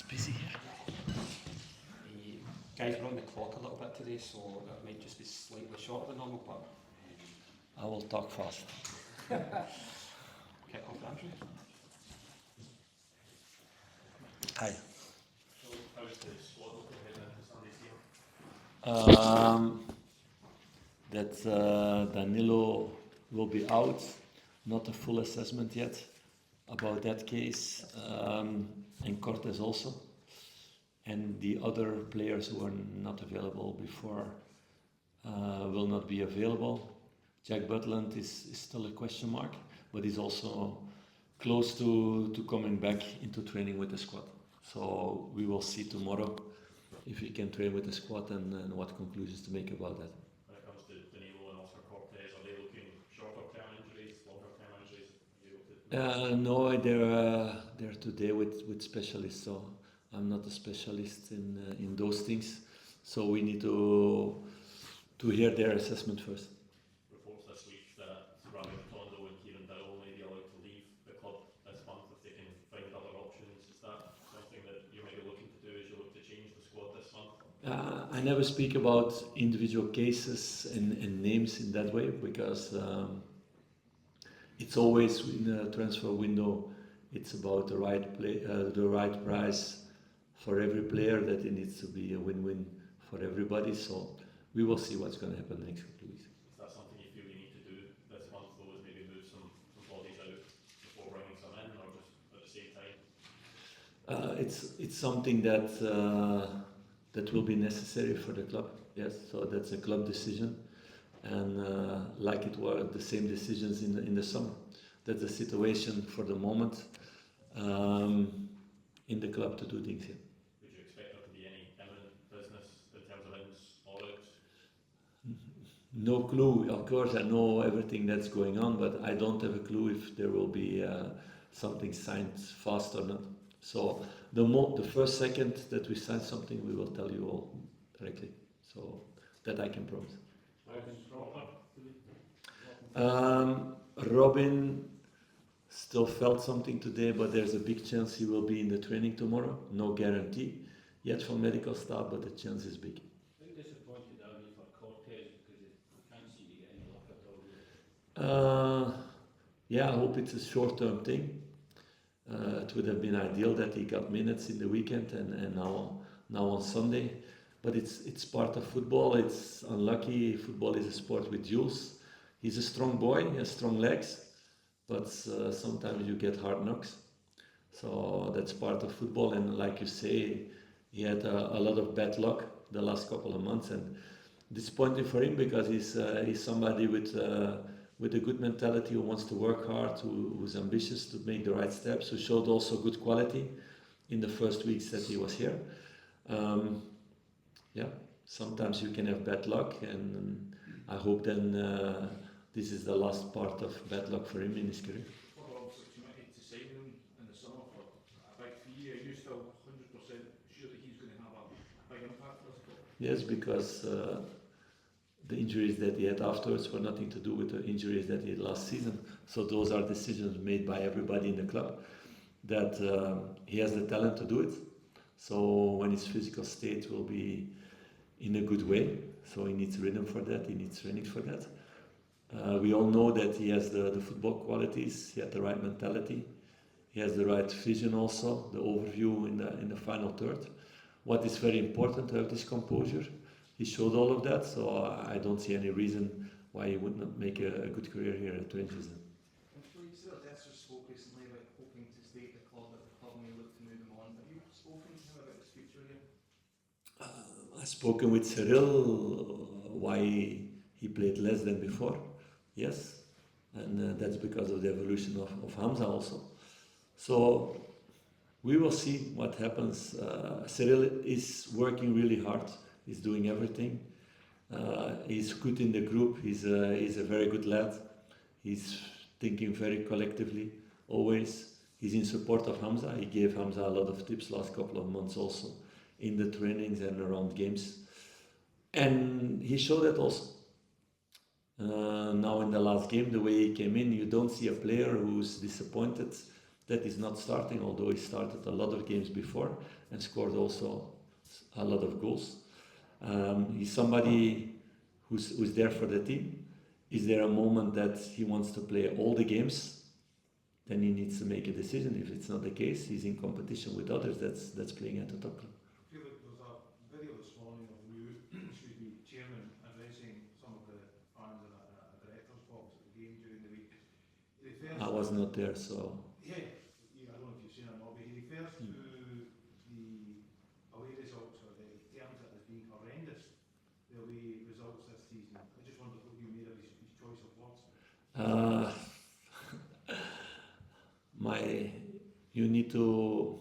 Busy here. Guys, we're on the clock a little bit today, so it might just be slightly shorter than normal, but I will talk fast. Kick off, Andrew. Hi. So, how's the squad looking heading into Sunday's game? That Danilo will be out, not a full assessment yet about that case, and Cortes also. And the other players who are not available before will not be available. Jack Butland is still a question mark, but he's also close to coming back into training with the squad. So we will see tomorrow if he can train with the squad and what conclusions to make about that. When it comes to Danilo and Oscar Cortes, are they looking shorter term injuries, longer term injuries? No, they're today with specialists, so I'm not a specialist in those things. So we need to hear their assessment first. Reports this week that Rami Tondo and Kieran Dowell may be allowed to leave the club this month if they can find other options. Is that something that you might be looking to do as you look to change the squad this month? I never speak about individual cases and names in that way because it's always in a transfer window. It's about the right price for every player. That it needs to be a win-win for everybody. So we will see what's going to happen next couple of weeks. Is that something you feel you need to do this month, though, is maybe move some bodies out before bringing some in, or just at the same time? It's something that will be necessary for the club. Yes, so that's a club decision, and like it were the same decisions in the summer. That's the situation for the moment in the club to do things here. Would you expect there to be any imminent business in terms of ins or outs? No clue. Of course, I know everything that's going on, but I don't have a clue if there will be something signed fast or not. So the first second that we sign something, we will tell you all directly. So that I can promise. Robin still felt something today, but there's a big chance he will be in the training tomorrow. No guarantee yet from medical staff, but the chance is big. I'm disappointed, are you, for Cortes because you can't seem to get any luck at all, really? Yeah, I hope it's a short-term thing. It would have been ideal that he got minutes in the weekend and now on Sunday. But it's part of football. It's unlucky. Football is a sport with duels. He's a strong boy. He has strong legs, but sometimes you get hard knocks. So that's part of football. And like you say, he had a lot of bad luck the last couple of months, and disappointing for him because he's somebody with a good mentality, who wants to work hard, who's ambitious to make the right steps, who showed also good quality in the first weeks that he was here. Yeah, sometimes you can have bad luck, and I hope then this is the last part of bad luck for him in his career. Obviously committed to signing him in the summer for a big fee. Are you still 100% sure that he's going to have a big impact for us? Yes, because the injuries that he had afterwards were nothing to do with the injuries that he had last season. So those are decisions made by everybody in the club, that he has the talent to do it. So when his physical state will be in a good way, so he needs rhythm for that, he needs training for that. We all know that he has the football qualities, he had the right mentality, he has the right vision also, the overview in the final third. What is very important to have this composure. He showed all of that, so I don't see any reason why he would not make a good career here at Rangers. You said that Esther spoke recently about hoping to stay at the club, that the club may look to move him on. Have you spoken to him about his future here? I've spoken with Cyril why he played less than before, yes, and that's because of the evolution of Hamza also. So we will see what happens. Cyril is working really hard. He's doing everything. He's good in the group. He's a very good lad. He's thinking very collectively, always. He's in support of Hamza. He gave Hamza a lot of tips last couple of months also in the trainings and around games. And he showed that also. Now in the last game, the way he came in, you don't see a player who's disappointed that he's not starting, although he started a lot of games before and scored also a lot of goals. He's somebody who's there for the team. Is there a moment that he wants to play all the games? Then he needs to make a decision. If it's not the case, he's in competition with others that's playing at the top club. I feel like there's a video this morning of the new chairman addressing some of the fans in a director's box at the game during the week. He refers I was not there, so I don't know if you've seen it or not, but he refers to the away results, or he terms it as being horrendous, the away results this season. I just wondered what you made of his choice of words. You need to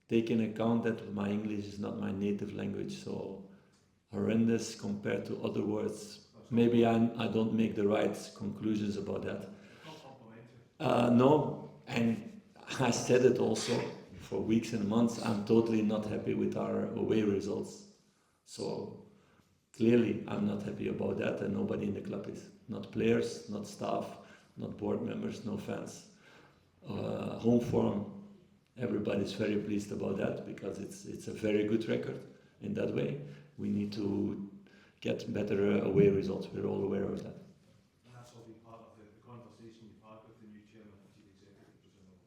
take in account that my English is not my native language, so horrendous compared to other words. Maybe I don't make the right conclusions about that. No, and I said it also for weeks and months. I'm totally not happy with our away results. So clearly I'm not happy about that, and nobody in the club is. Not players, not staff, not board members, no fans. Home form, everybody's very pleased about that because it's a very good record in that way. We need to get better away results. We're all aware of that. And that's all been part of the conversation you've had with the new chairman and chief executive, presumably.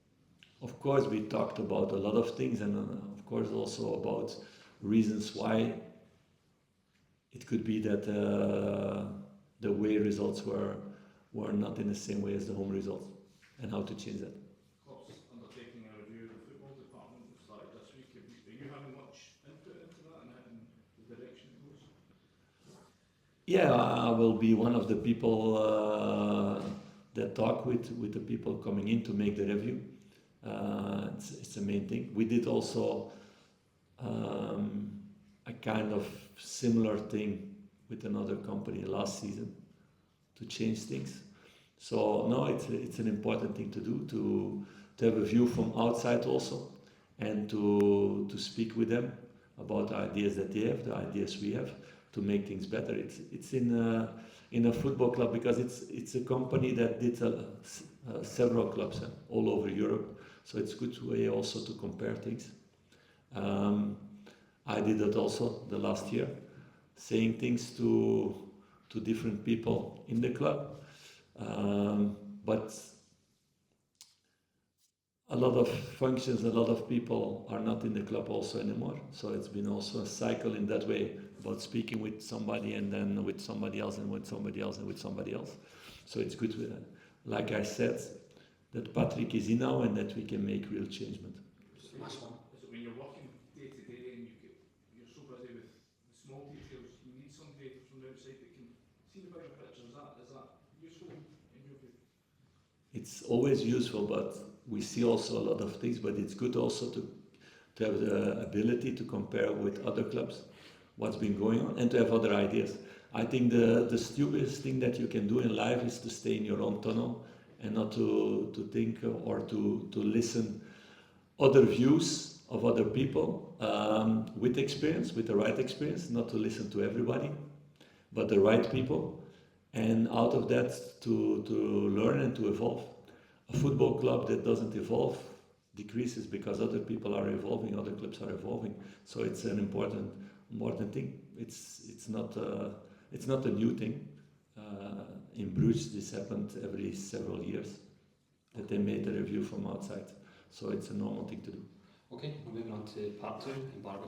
Of course, we talked about a lot of things, and of course also about reasons why it could be that the away results were not in the same way as the home results, and how to change that. Club's undertaking a review of the football department started this week. Are you having much input into that and the direction it goes? Yeah, I will be one of the people that talk with the people coming in to make the review. It's the main thing. We did also a kind of similar thing with another company last season to change things. So no, it's an important thing to do, to have a view from outside also, and to speak with them about the ideas that they have, the ideas we have, to make things better. It's in a football club because it's a company that did several clubs all over Europe. So it's a good way also to compare things. I did that also the last year, saying things to different people in the club. But a lot of functions, a lot of people are not in the club also anymore. So it's been also a cycle in that way, about speaking with somebody and then with somebody else and with somebody else and with somebody else. So it's good, like I said, that Patrick is in now and that we can make real changement. Is it when you're working day to day and you're so busy with the small details, you need somebody from the outside that can see the bigger picture? Is that useful in your view? It's always useful, but we see also a lot of things, but it's good also to have the ability to compare with other clubs what's been going on and to have other ideas. I think the stupidest thing that you can do in life is to stay in your own tunnel and not to think or to listen other views of other people with experience, with the right experience, not to listen to everybody, but the right people, and out of that to learn and to evolve. A football club that doesn't evolve decreases because other people are evolving, other clubs are evolving. So it's an important thing. It's not a new thing. In Bruges, this happened every several years that they made a review from outside. So it's a normal thing to do. Okay, we're moving on to part 2, embargo